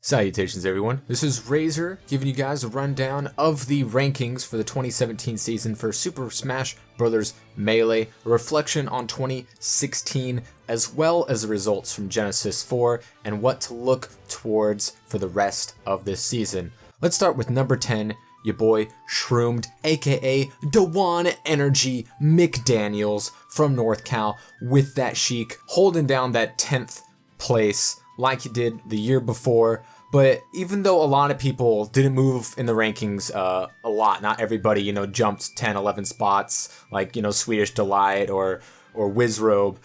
Salutations everyone, this is Razor giving you guys a rundown of the rankings for the 2017 season for Super Smash Bros. Melee, a reflection on 2016 as well as the results from Genesis 4 and what to look towards for the rest of this season. Let's start with number 10, your boy Shroomed, aka Dewan Energy McDaniels from North Cal with that chic, holding down that 10th place like he did the year before. But even though a lot of people didn't move in the rankings a lot, not everybody, jumped 10, 11 spots like, Swedish Delight or Wizrobe,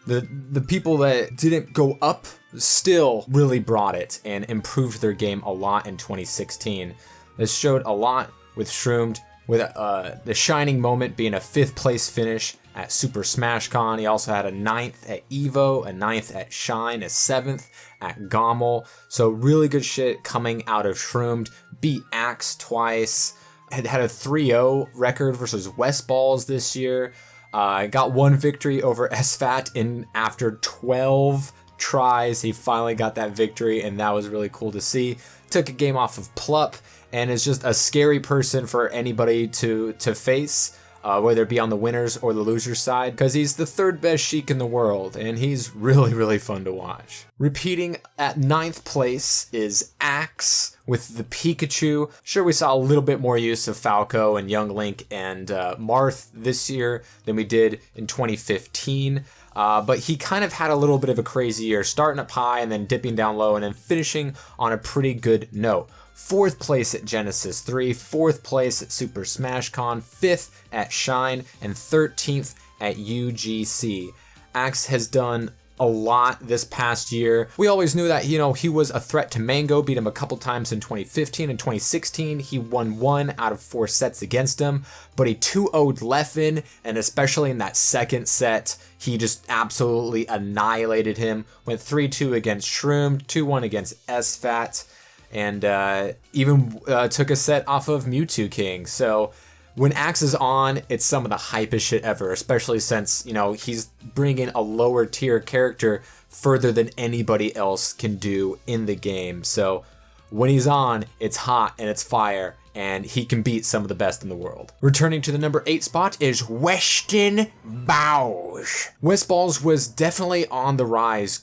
the people that didn't go up still really brought it and improved their game a lot in 2016. This showed a lot with Shroomed, with the shining moment being a 5th place finish at Super Smash Con. He also had a 9th at EVO, a 9th at Shine, a 7th at GOML. So really good shit coming out of Shroomed. Beat Axe twice. Had a 3-0 record versus West Balls this year. Got one victory over SFAT in after 12 tries. He finally got that victory, and that was really cool to see. Took a game off of Plup, and is just a scary person for anybody to face. Whether it be on the winners or the losers side, because he's the 3rd best Sheik in the world, and he's really fun to watch. Repeating at 9th place is Axe with the Pikachu. Sure, we saw a little bit more use of Falco and Young Link and Marth this year than we did in 2015. But he kind of had a little bit of a crazy year, starting up high and then dipping down low and then finishing on a pretty good note. 4th place at Genesis 3, 4th place at Super Smash Con, 5th at Shine, and 13th at UGC. Axe has done a lot this past year. We always knew that, he was a threat to Mango, beat him a couple times in 2015 and 2016. He won 1 out of 4 sets against him, but he 2-0'd Leffen, and especially in that 2nd set, he just absolutely annihilated him. Went 3-2 against Shroom, 2-1 against SFAT, and even took a set off of Mewtwo King. So when Axe is on, it's some of the hypest shit ever, especially since, he's bringing a lower tier character further than anybody else can do in the game. So when he's on, it's hot and it's fire, and he can beat some of the best in the world. Returning to the number 8 spot is Weston Bowes. West Balls was definitely on the rise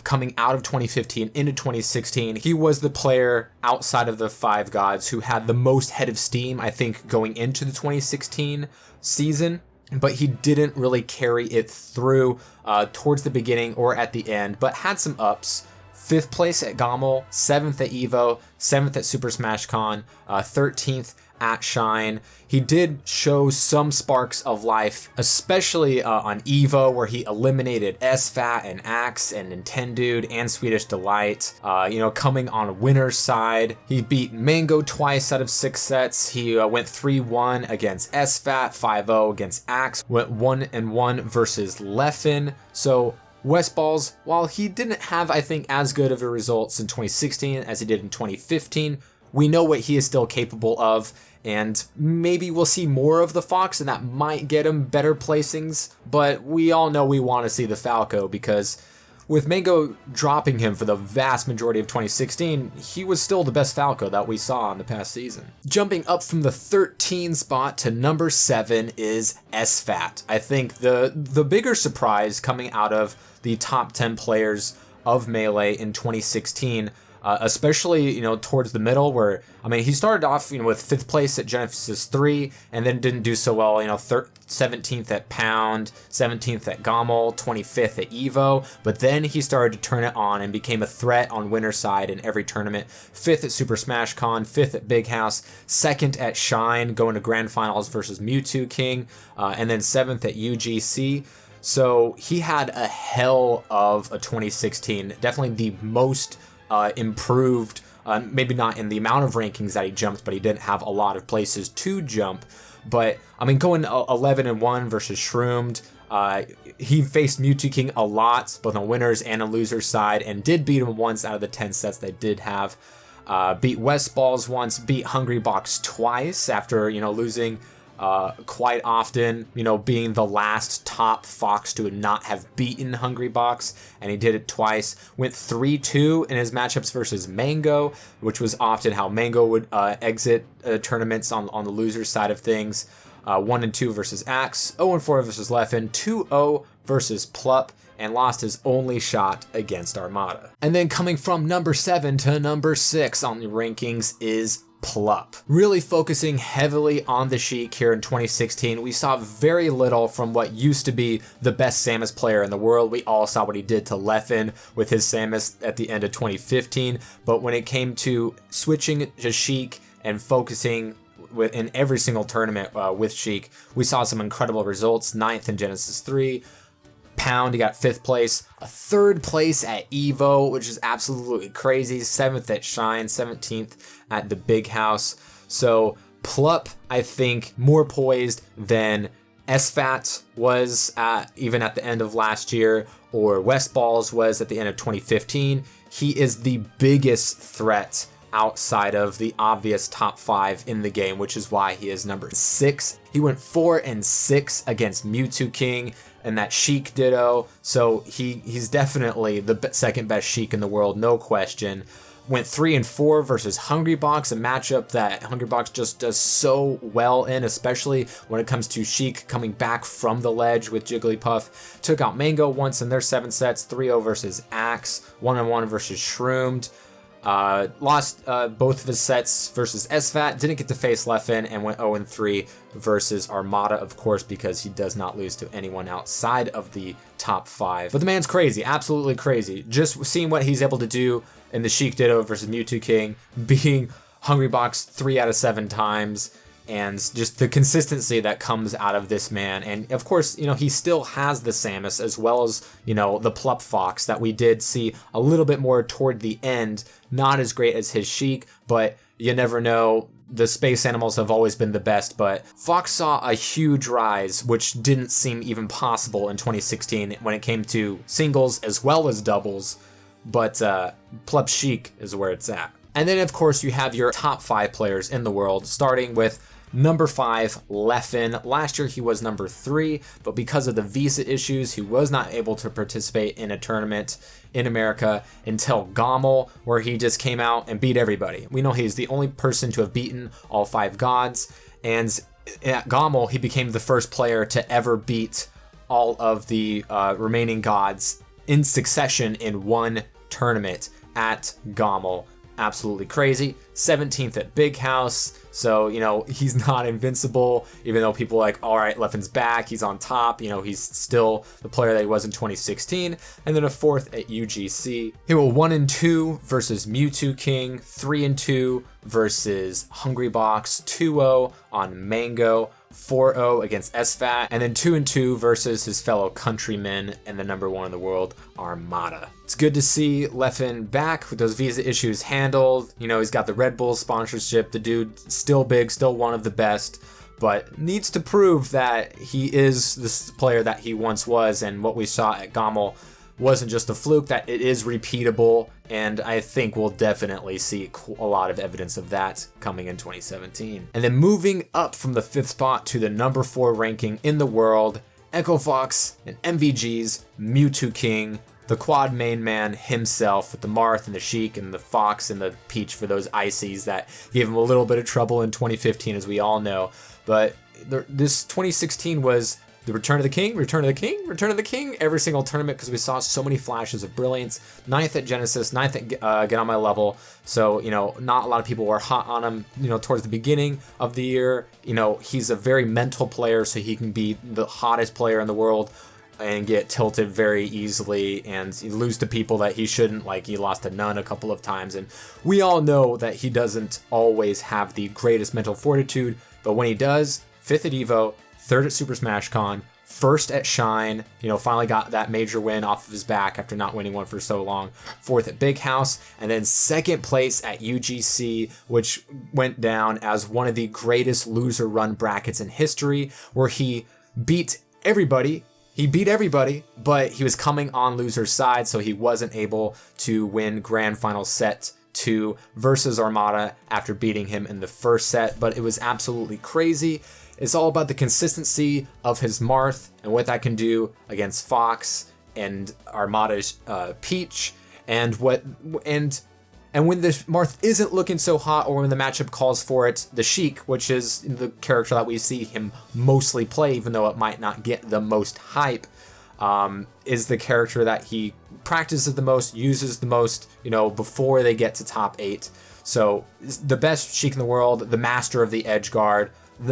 coming out of 2015 into 2016. He was the player outside of the 5 gods who had the most head of steam, I think, going into the 2016 season. But he didn't really carry it through towards the beginning or at the end, but had some ups. 5th place at GOML, 7th at EVO, 7th at Super Smash Con, 13th at Shine. He did show some sparks of life, especially on EVO, where he eliminated SFAT and Axe and Nintendude and Swedish Delight. Coming on winner's side, he beat Mango twice out of 6 sets. He went 3-1 against SFAT, 5-0 against Axe, went 1-1 versus Leffen. So West Balls, while he didn't have, I think, as good of a results in 2016 as he did in 2015, we know what he is still capable of, and maybe we'll see more of the Fox, and that might get him better placings, but we all know we want to see the Falco, because with Mango dropping him for the vast majority of 2016, he was still the best Falco that we saw in the past season. Jumping up from the 13 spot to number 7 is SFAT. I think the bigger surprise coming out of the top 10 players of Melee in 2016, especially, towards the middle where, he started off, with 5th place at Genesis 3 and then didn't do so well, 17th at Pound, 17th at GOML, 25th at EVO, but then he started to turn it on and became a threat on winner's side in every tournament. 5th at Super Smash Con, 5th at Big House, 2nd at Shine, going to Grand Finals versus Mewtwo King, and then 7th at UGC. So he had a hell of a 2016, definitely the most improved, maybe not in the amount of rankings that he jumped, but he didn't have a lot of places to jump. But, going 11-1 versus Shroomed, he faced Mewtwo King a lot, both on winners and on losers side, and did beat him once out of the 10 sets they did have. Beat West Balls once, beat Hungry Box twice after, losing quite often, being the last top Fox to not have beaten Hungrybox, and he did it twice. Went 3-2 in his matchups versus Mango, which was often how Mango would exit tournaments on the loser side of things. 1-2 versus Axe, 0-4 versus Leffen, 2-0 versus Plup, and lost his only shot against Armada. And then coming from number 7 to number 6 on the rankings is Plup. Really focusing heavily on the Sheik here in 2016. We saw very little from what used to be the best Samus player in the world. We all saw what he did to Leffen with his Samus at the end of 2015. But when it came to switching to Sheik and focusing in every single tournament with Sheik, we saw some incredible results. 9th in Genesis 3. Pound, he got 5th place, a 3rd place at Evo, which is absolutely crazy, 7th at Shine, 17th at the Big House. So Plup, I think, more poised than SFAT was even at the end of last year, or Westballs was at the end of 2015. He is the biggest threat outside of the obvious top 5 in the game, which is why he is number 6. He went 4-6 against Mewtwo King and that Sheik Ditto, so he's definitely the second best Sheik in the world, no question. Went 3-4 versus Hungrybox, a matchup that Hungrybox just does so well in, especially when it comes to Sheik coming back from the ledge with Jigglypuff. Took out Mango once in their 7 sets, 3-0 versus Axe, 1-1 versus Shroomed. Lost both of his sets versus SFAT, didn't get to face Leffen, and went 0-3 versus Armada, of course, because he does not lose to anyone outside of the top 5. But the man's crazy, absolutely crazy. Just seeing what he's able to do in the Sheik Ditto versus Mewtwo King, being Hungrybox 3 out of 7 times, and just the consistency that comes out of this man. And of course, he still has the Samus as well as, the Plup Fox that we did see a little bit more toward the end. Not as great as his Sheik, but you never know. The space animals have always been the best, but Fox saw a huge rise, which didn't seem even possible in 2016 when it came to singles as well as doubles. But Plup Sheik is where it's at. And then, of course, you have your top 5 players in the world, starting with number 5, Leffen. Last year he was number 3, but because of the visa issues, he was not able to participate in a tournament in America until Gommel, where he just came out and beat everybody. We know he's the only person to have beaten all 5 gods, and at Gommel he became the first player to ever beat all of the remaining gods in succession in one tournament at Gommel. Absolutely crazy. 17th at Big House, so he's not invincible, even though people are like, all right, Leffen's back, he's on top, he's still the player that he was in 2016. And then a 4th at UGC. He went 1-2 versus Mewtwo King, 3-2 versus Hungrybox, 2-0 on Mango, 4-0 against SFAT, and then 2-2 versus his fellow countrymen and the number 1 in the world, Armada. It's good to see Leffen back with those visa issues handled. He's got the Red Bull sponsorship. The dude still big, still one of the best, but needs to prove that he is this player that he once was, and what we saw at Gommel wasn't just a fluke, that it is repeatable, and I think we'll definitely see a lot of evidence of that coming in 2017. And then moving up from the 5th spot to the number 4 ranking in the world, Echo Fox and MVG's Mewtwo King, the quad main man himself, with the Marth and the Sheik and the Fox and the Peach for those ices that gave him a little bit of trouble in 2015, as we all know. But this 2016 was the Return of the King, Return of the King, Return of the King, every single tournament, because we saw so many flashes of brilliance. 9th at Genesis, 9th at Get On My Level. So, not a lot of people were hot on him, towards the beginning of the year. He's a very mental player, so he can be the hottest player in the world and get tilted very easily and lose to people that he shouldn't, like he lost to Nun a couple of times. And we all know that he doesn't always have the greatest mental fortitude, but when he does, 5th at Evo, 3rd at Super Smash Con, 1st at Shine, finally got that major win off of his back after not winning one for so long, 4th at Big House, and then 2nd place at UGC, which went down as one of the greatest loser run brackets in history, where he beat everybody. He beat everybody, but he was coming on loser's side, so he wasn't able to win grand final set 2 versus Armada after beating him in the first set, but it was absolutely crazy. It's all about the consistency of his Marth and what that can do against Fox and Armada's Peach, and when the Marth isn't looking so hot, or when the matchup calls for it, the Sheik, which is the character that we see him mostly play, even though it might not get the most hype, is the character that he practices the most, uses the most, before they get to top 8. So the best Sheik in the world, the master of the edge guard.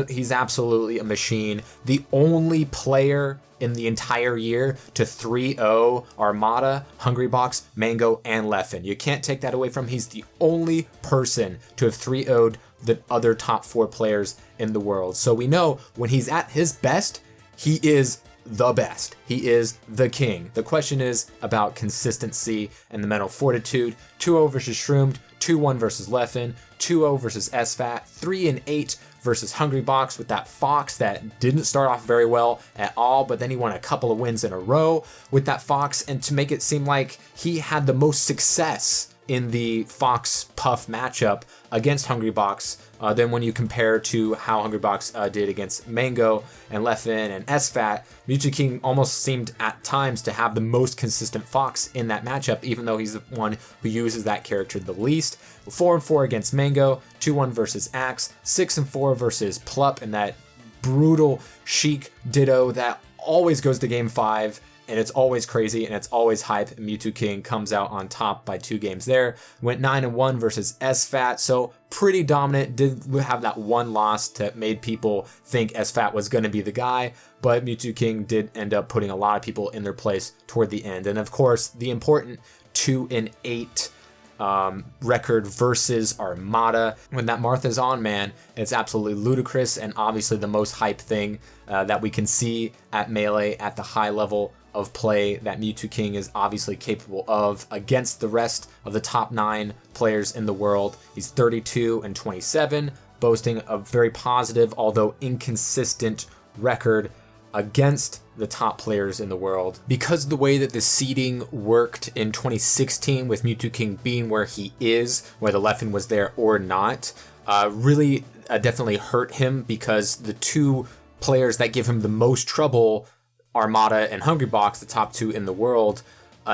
He's absolutely a machine. The only player in the entire year to 3-0 Armada, Hungrybox, Mango, and Leffen. You can't take that away from him. He's the only person to have 3-0'd the other top 4 players in the world. So we know when he's at his best, he is the best. He is the king. The question is about consistency and the mental fortitude. 2-0 versus Shroomed, 2-1 versus Leffen, 2-0 versus SFAT, 3-8 versus Hungrybox with that Fox that didn't start off very well at all, but then he won a couple of wins in a row with that Fox, and to make it seem like he had the most success in the Fox Puff matchup against Hungrybox than when you compare to how Hungrybox did against Mango and Leffen and SFAT. Mew2King almost seemed at times to have the most consistent Fox in that matchup, even though he's the one who uses that character the least. 4-4 against Mango, 2-1 versus Axe, 6-4 versus Plup, and that brutal Sheik Ditto that always goes to game 5. And it's always crazy and it's always hype. Mew2King comes out on top by 2 games there. Went 9-1 versus SFAT, so pretty dominant. Did have that one loss that made people think SFAT was going to be the guy, but Mew2King did end up putting a lot of people in their place toward the end. And of course, the important 2-8 record versus Armada. When that Martha's on, man, it's absolutely ludicrous, and obviously the most hype thing that we can see at Melee at the high level of play that Mew2King is obviously capable of against the rest of the top 9 players in the world. He's 32-27, boasting a very positive, although inconsistent, record against the top players in the world. Because of the way that the seeding worked in 2016, with Mew2King being where he is, whether Leffen was there or not, really definitely hurt him, because the 2 players that give him the most trouble, Armada and Hungrybox, the top 2 in the world,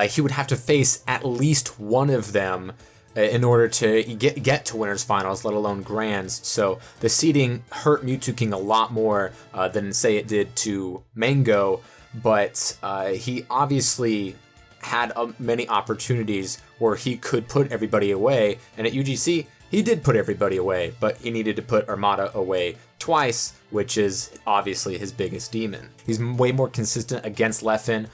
he would have to face at least one of them in order to get to winners finals, let alone grands. So the seeding hurt Mew2King a lot more than, say, it did to Mango, but he obviously had many opportunities where he could put everybody away, and at UGC he did put everybody away, but he needed to put Armada away twice, which is obviously his biggest demon. He's way more consistent against Leffen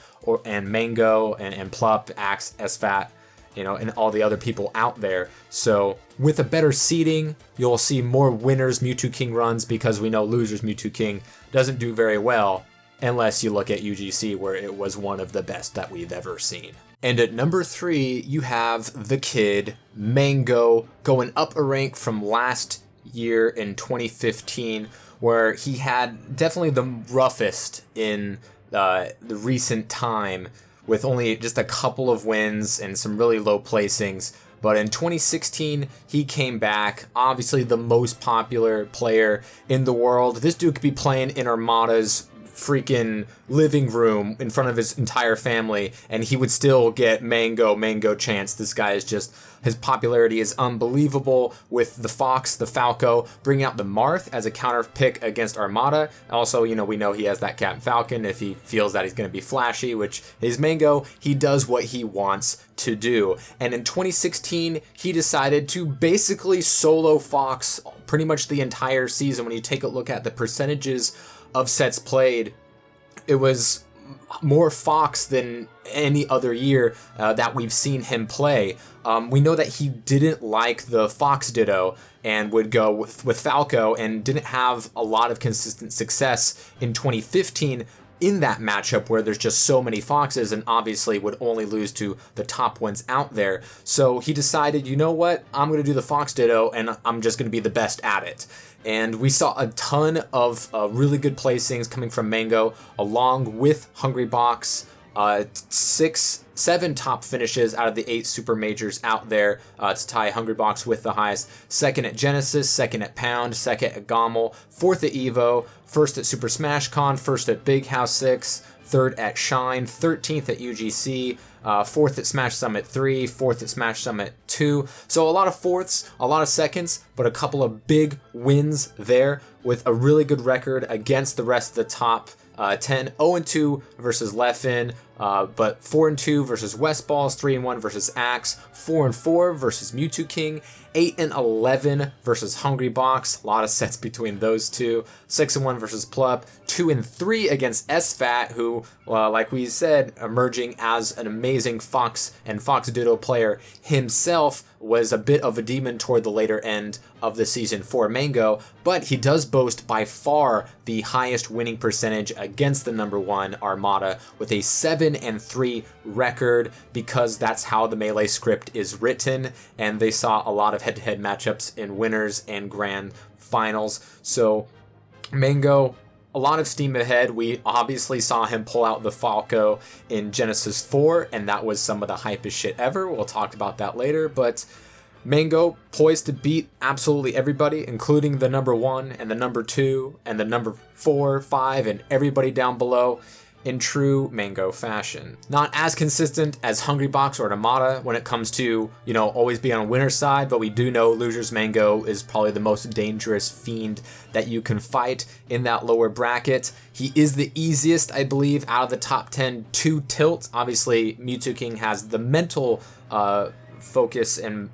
and Mango and Plup, Axe, SFAT, and all the other people out there. So with a better seeding, you'll see more winners Mew2King runs, because we know losers Mew2King doesn't do very well unless you look at UGC, where it was one of the best that we've ever seen. And at number 3, you have the kid, Mango, going up a rank from last year in 2015, where he had definitely the roughest in the recent time, with only just a couple of wins and some really low placings. But in 2016, he came back, obviously the most popular player in the world. This dude could be playing in Armada's freaking living room in front of his entire family, and he would still get Mango chance. This guy is just, his popularity is unbelievable, with the Fox, the Falco, bringing out the Marth as a counter pick against Armada. Also, we know he has that Captain Falcon if he feels that he's going to be flashy, which is Mango. He does what he wants to do. And in 2016, he decided to basically solo Fox pretty much the entire season. When you take a look at the percentages of sets played, it was more Fox than any other year that we've seen him play. We know that he didn't like the Fox Ditto and would go with Falco, and didn't have a lot of consistent success in 2015 in that matchup, where there's just so many Foxes, and obviously would only lose to the top ones out there. So he decided, you know what, I'm going to do the Fox Ditto, and I'm just going to be the best at it. And we saw a ton of really good placings coming from Mango, along with Hungrybox, Seven top finishes out of the 8 super majors out there to tie Hungrybox with the highest. Second at Genesis, second at Pound, second at GOML, fourth at EVO, first at Super Smash Con, first at Big House 6, third at Shine, 13th at UGC, fourth at Smash Summit 3, fourth at Smash Summit 2. So a lot of fourths, a lot of seconds, but a couple of big wins there with a really good record against the rest of the top 10. 0-2 versus Leffen, but 4-2 versus Westballs, 3-1 versus Axe, 4-4 versus Mewtwo King, 8-11 versus Hungrybox, a lot of sets between those two, 6-1 versus Plup, 2-3 against SFAT, who, like we said, emerging as an amazing Fox and Fox Ditto player himself, was a bit of a demon toward the later end of the season for Mango, but he does boast by far the highest winning percentage against the number 1 Armada with a 7-3 record, because that's how the Melee script is written, and they saw a lot of head-to-head matchups in winners and grand finals. So Mango, a lot of steam ahead. We obviously saw him pull out the Falco in Genesis 4, and that was some of the hypest shit ever. We'll talk about that later, but Mango poised to beat absolutely everybody, including the number 1 and the number 2 and the number 4, 5, and everybody down below in true Mango fashion. Not as consistent as Hungrybox or Armada when it comes to, always being on winner's side, but we do know Loser's Mango is probably the most dangerous fiend that you can fight in that lower bracket. He is the easiest, I believe, out of the top 10 to tilt. Obviously, Mewtwo King has the mental focus and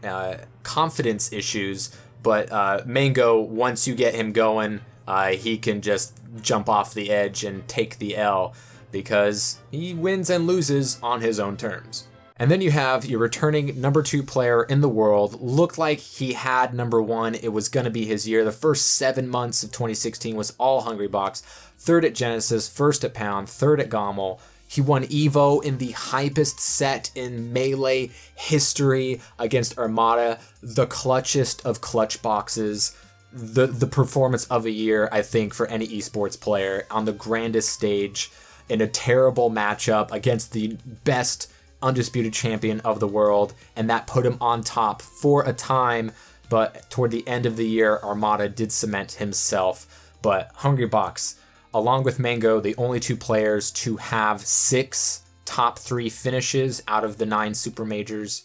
confidence issues, but Mango, once you get him going, he can just jump off the edge and take the L, because he wins and loses on his own terms. And then you have your returning number 2 player in the world. Looked like he had number 1. It was going to be his year. The first 7 months of 2016 was all Hungrybox. Third at Genesis, first at Pound, third at GOML. He won EVO in the hypest set in Melee history against Armada, the clutchest of clutch boxes. The performance of a year, I think, for any esports player on the grandest stage in a terrible matchup against the best undisputed champion of the world, and that put him on top for a time, but toward the end of the year, Armada did cement himself. But Hungrybox, along with Mango, the only 2 players to have 6 top 3 finishes out of the 9 super majors,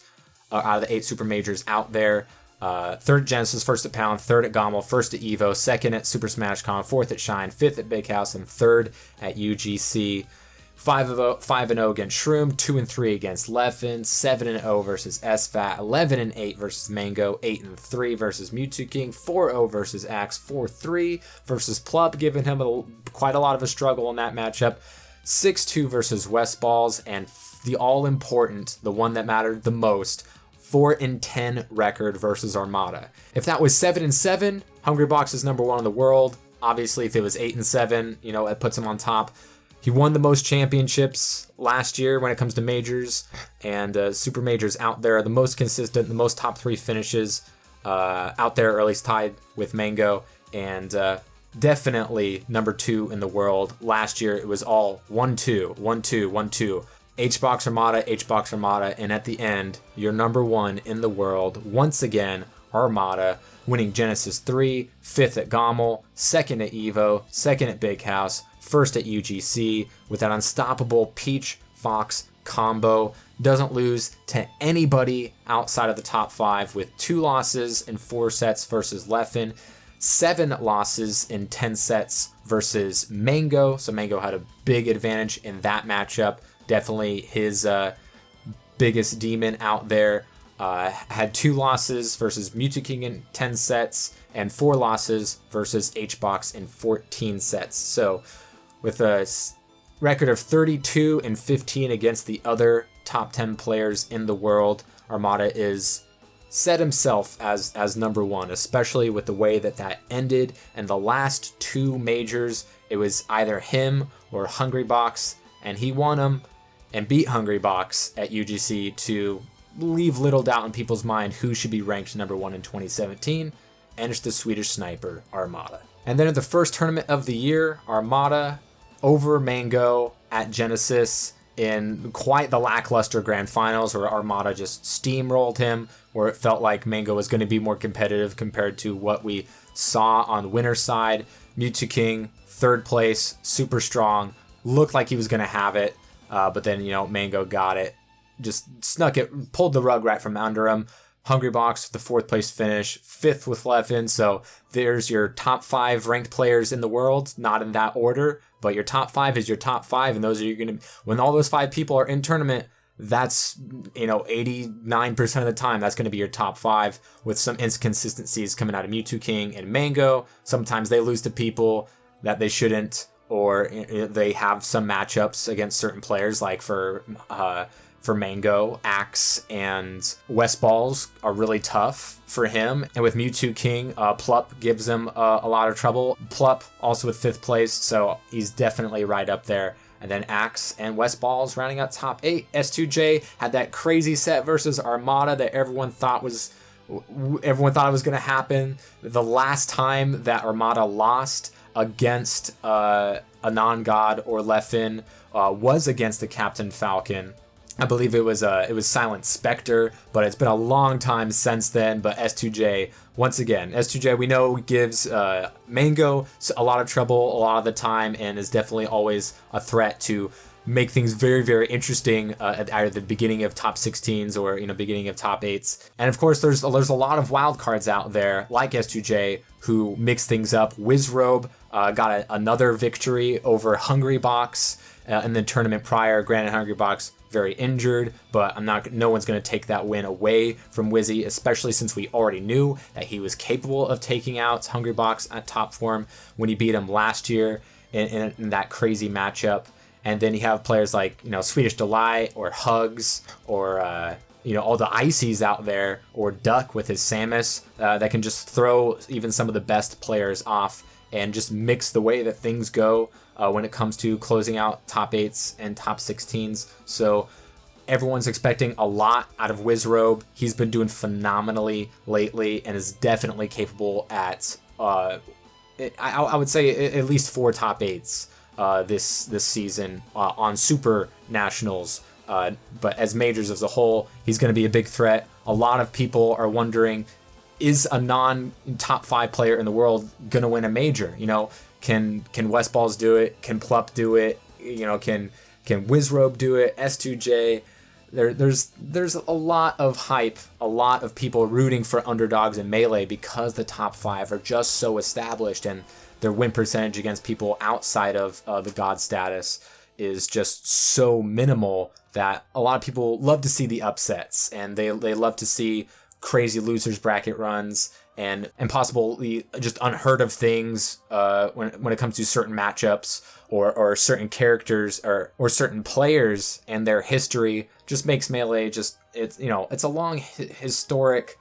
out of the 8 super majors out there. Third at Genesis, first at Pound, third at GOML, first at EVO, second at Super Smash Con, fourth at Shine, fifth at Big House, and third at UGC. 5-0 against Shroom, 2-3 against Leffen, 7-0 versus SFAT, 11-8 versus Mango, 8-3 versus Mewtwo King, 4-0 versus Axe, 4-3 versus Plup, giving him quite a lot of a struggle in that matchup, 6-2 versus Westballs, and the all-important, the one that mattered the most, 4-10 record versus Armada. If that was 7-7, Hungrybox is number 1 in the world. Obviously, if it was 8-7, it puts him on top. He won the most championships last year when it comes to majors, and super majors out there, the most consistent, the most top 3 finishes out there, or at least tied with Mango, and definitely number 2 in the world. Last year, it was all 1-2, 1-2, 1-2. HBox Armada, and at the end, your number 1 in the world, once again, Armada, winning Genesis 3, 5th at GOML, 2nd at EVO, 2nd at Big House, 1st at UGC, with that unstoppable Peach-Fox combo. Doesn't lose to anybody outside of the top 5, with 2 losses in 4 sets versus Leffen, 7 losses in 10 sets versus Mango, so Mango had a big advantage in that matchup. Definitely his biggest demon out there. Had 2 losses versus Mewtwo King in 10 sets, and 4 losses versus HBox in 14 sets. So with a record of 32-15 against the other top 10 players in the world, Armada is set himself as number 1, especially with the way that ended. And the last 2 majors, it was either him or Hungrybox, and he won them and beat Hungrybox at UGC to leave little doubt in people's mind who should be ranked number 1 in 2017, and it's the Swedish sniper, Armada. And then at the first tournament of the year, Armada over Mango at Genesis. in quite the lackluster grand finals where Armada just steamrolled him, where it felt like Mango was going to be more competitive compared to what we saw on the winner's side. Mew2King, third place, super strong, looked like he was going to have it, but then, Mango got it, just snuck it, pulled the rug right from under him. Hungrybox, the fourth place finish, fifth with Leffen. So there's your top 5 ranked players in the world, not in that order, but your top 5 is your top 5. And those are going to, when all those 5 people are in tournament, that's, 89% of the time, that's going to be your top 5 with some inconsistencies coming out of Mew2King and Mango. Sometimes they lose to people that they shouldn't, or they have some matchups against certain players, like for Mango, Axe and West Balls are really tough for him. And with Mew2King, Plup gives him a lot of trouble. Plup also with 5th place, so he's definitely right up there. And then Axe and West Balls rounding out top 8. S2J had that crazy set versus Armada that everyone thought it was going to happen. The last time that Armada lost against a non-god or Leffen was against the Captain Falcon. I believe it was Silent Spectre, but it's been a long time since then. But S2J, once again, S2J we know gives Mango a lot of trouble a lot of the time, and is definitely always a threat to make things very, very interesting at either the beginning of top 16s or beginning of top 8s. And of course, there's a lot of wild cards out there like S2J who mix things up. Wizrobe got another victory over Hungrybox in the tournament prior. Granted, Hungrybox very injured, but no one's going to take that win away from Wizzy, especially since we already knew that he was capable of taking out Hungrybox at top form when he beat him last year in that crazy matchup. And then you have players like Swedish Delight or Hugs or all the Icies out there, or Duck with his Samus that can just throw even some of the best players off and just mix the way that things go when it comes to closing out top 8s and top 16s. So everyone's expecting a lot out of Wizrobe. He's been doing phenomenally lately and is definitely capable at, I would say, at least 4 top 8s this season on Super Nationals. But as majors as a whole, he's going to be a big threat. A lot of people are wondering, is a non-top 5 player in the world going to win a major? Can West Balls do it? Can Plup do it? Can Wizrobe do it? S2J? There's a lot of hype, a lot of people rooting for underdogs in Melee because the top 5 are just so established and their win percentage against people outside of the God status is just so minimal that a lot of people love to see the upsets, and they love to see crazy losers bracket runs and possibly just unheard of things when it comes to certain matchups or certain characters or certain players and their history. Just makes Melee it's a long historic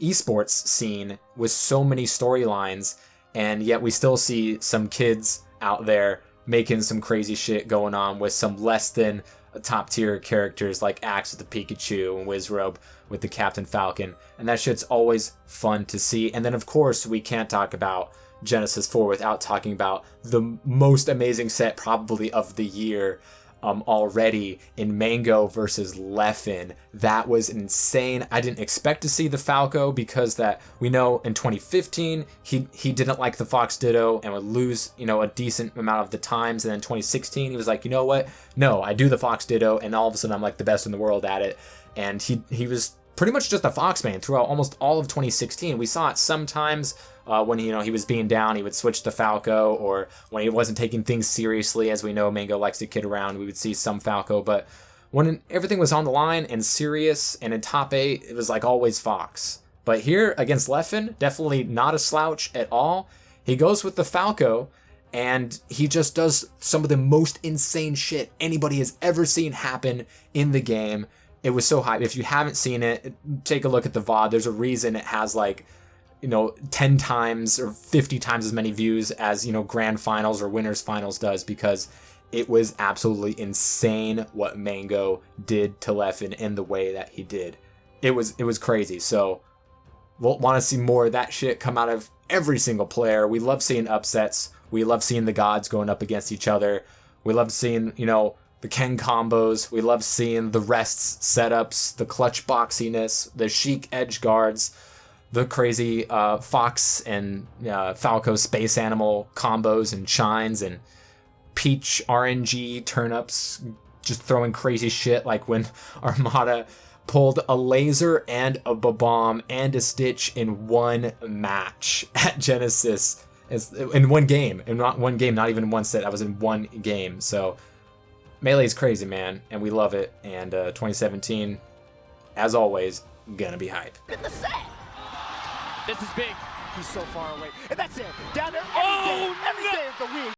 esports scene with so many storylines, and yet we still see some kids out there making some crazy shit going on with some less than top tier characters like Axe with the Pikachu and Wizrobe with the Captain Falcon, and that shit's always fun to see. And then of course we can't talk about Genesis 4 without talking about the most amazing set probably of the year already in Mango versus Leffen. That was insane. I didn't expect to see the Falco because that we know in 2015 he didn't like the Fox Ditto and would lose a decent amount of the times, and then 2016 he was like, what, no, I do the Fox Ditto and all of a sudden I'm like the best in the world at it. And he was pretty much just a Fox main throughout almost all of 2016. We saw it sometimes when he was being down, he would switch to Falco, or when he wasn't taking things seriously, as we know Mango likes to kid around, we would see some Falco. But when everything was on the line and serious and in top 8, it was like always Fox. But here against Leffen, definitely not a slouch at all. He goes with the Falco, and he just does some of the most insane shit anybody has ever seen happen in the game. It was so hype. If you haven't seen it, take a look at the VOD. There's a reason it has 10 times or 50 times as many views as, grand finals or winners finals does, because it was absolutely insane what Mango did to Leffen in the way that he did. It was crazy. So we'll want to see more of that shit come out of every single player. We love seeing upsets. We love seeing the gods going up against each other. We love seeing, the Ken combos. We love seeing the rests, setups, the clutch boxiness, the chic edge guards, the crazy Fox and Falco space animal combos and shines, and Peach RNG turnups, just throwing crazy shit, like when Armada pulled a laser and a bomb and a Stitch in one match at Genesis. In one game, and not one game, not even one set. I was in one game. So Melee's crazy, man, and we love it. And 2017, as always, gonna be hype. In the set. This is big. He's so far away, and that's it. Down there every day of the week.